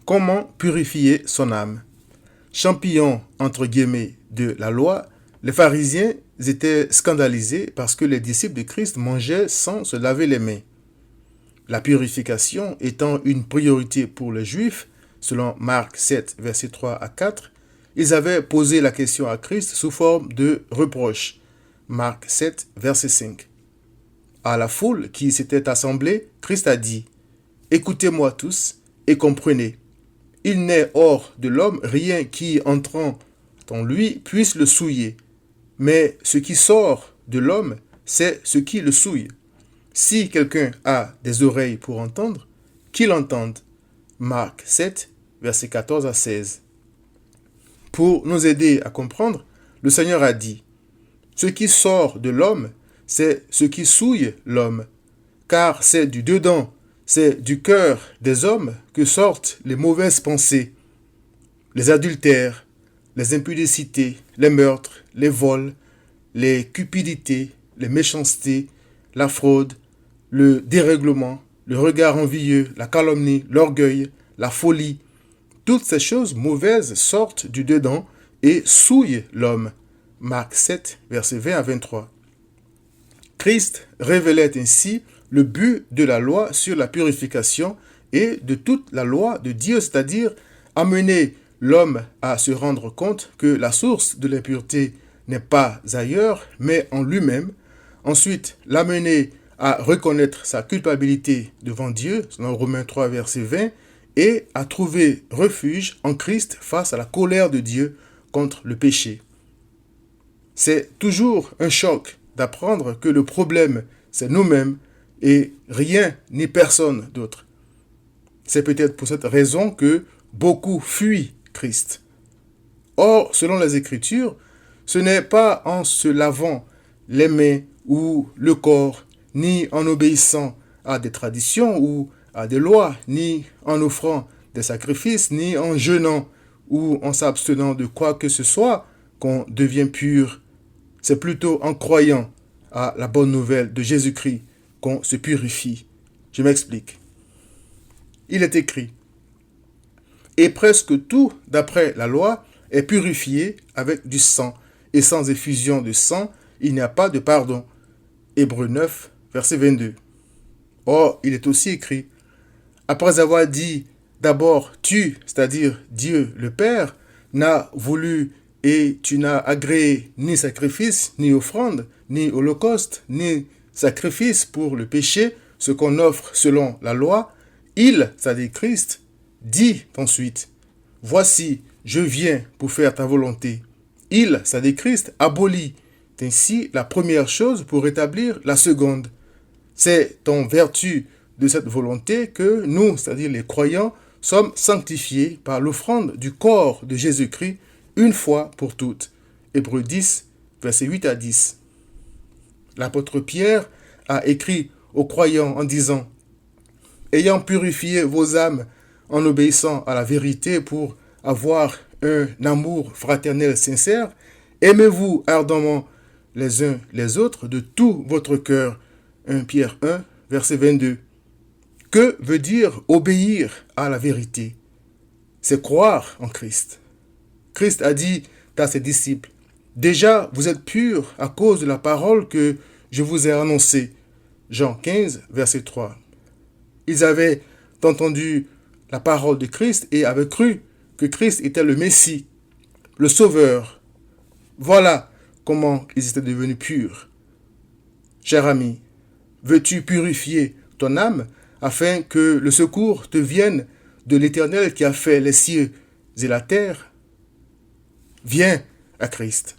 Comment purifier son âme? Champions, entre guillemets, de la loi, les pharisiens étaient scandalisés parce que les disciples de Christ mangeaient sans se laver les mains. La purification étant une priorité pour les Juifs, selon Marc 7, versets 3 à 4, ils avaient posé la question à Christ sous forme de reproche. Marc 7, verset 5. À la foule qui s'était assemblée, Christ a dit « Écoutez-moi tous et comprenez. Il n'est hors de l'homme rien qui, entrant en lui, puisse le souiller. Mais ce qui sort de l'homme, c'est ce qui le souille. Si quelqu'un a des oreilles pour entendre, qu'il entende. » Marc 7, versets 14 à 16. Pour nous aider à comprendre, le Seigneur a dit « Ce qui sort de l'homme, c'est ce qui souille l'homme, car c'est du dedans, c'est du cœur des hommes que sortent les mauvaises pensées, les adultères, les impudicités, les meurtres, les vols, les cupidités, les méchancetés, la fraude, le dérèglement, le regard envieux, la calomnie, l'orgueil, la folie. Toutes ces choses mauvaises sortent du dedans et souillent l'homme. » Marc 7, versets 20 à 23. Christ révélait ainsi le but de la loi sur la purification et de toute la loi de Dieu, c'est-à-dire amener l'homme à se rendre compte que la source de l'impureté n'est pas ailleurs, mais en lui-même. Ensuite, l'amener à reconnaître sa culpabilité devant Dieu, selon Romains 3, verset 20, et à trouver refuge en Christ face à la colère de Dieu contre le péché. C'est toujours un choc d'apprendre que le problème, c'est nous-mêmes et rien ni personne d'autre. C'est peut-être pour cette raison que beaucoup fuient Christ. Or, selon les Écritures, ce n'est pas en se lavant les mains ou le corps, ni en obéissant à des traditions ou à des lois, ni en offrant des sacrifices, ni en jeûnant ou en s'abstenant de quoi que ce soit qu'on devient pur. C'est plutôt en croyant à la bonne nouvelle de Jésus-Christ qu'on se purifie. Je m'explique. Il est écrit « Et presque tout, d'après la loi, est purifié avec du sang, et sans effusion de sang, il n'y a pas de pardon. » Hébreux 9, verset 22. Or, il est aussi écrit « Après avoir dit d'abord tu, c'est-à-dire Dieu le Père, n'a voulu et tu n'as agréé ni sacrifice, ni offrande, ni holocauste, ni sacrifice pour le péché, ce qu'on offre selon la loi, il, c'est-à-dire Christ, dit ensuite, « Voici, je viens pour faire ta volonté. » Il, c'est-à-dire Christ, abolit ainsi la première chose pour rétablir la seconde. C'est en vertu de cette volonté que nous, c'est-à-dire les croyants, sommes sanctifiés par l'offrande du corps de Jésus-Christ une fois pour toutes. Hébreux 10, versets 8 à 10. L'apôtre Pierre a écrit aux croyants en disant « Ayant purifié vos âmes en obéissant à la vérité pour avoir un amour fraternel sincère, aimez-vous ardemment les uns les autres de tout votre cœur. » 1 Pierre 1, verset 22. Que veut dire obéir à la vérité? C'est croire en Christ. Christ a dit à ses disciples, « Déjà, vous êtes purs à cause de la parole que je vous ai annoncée. » Jean 15, verset 3. Ils avaient entendu la parole de Christ et avaient cru que Christ était le Messie, le Sauveur. Voilà comment ils étaient devenus purs. Cher ami, veux-tu purifier ton âme afin que le secours te vienne de l'Éternel qui a fait les cieux et la terre? Viens à Christ.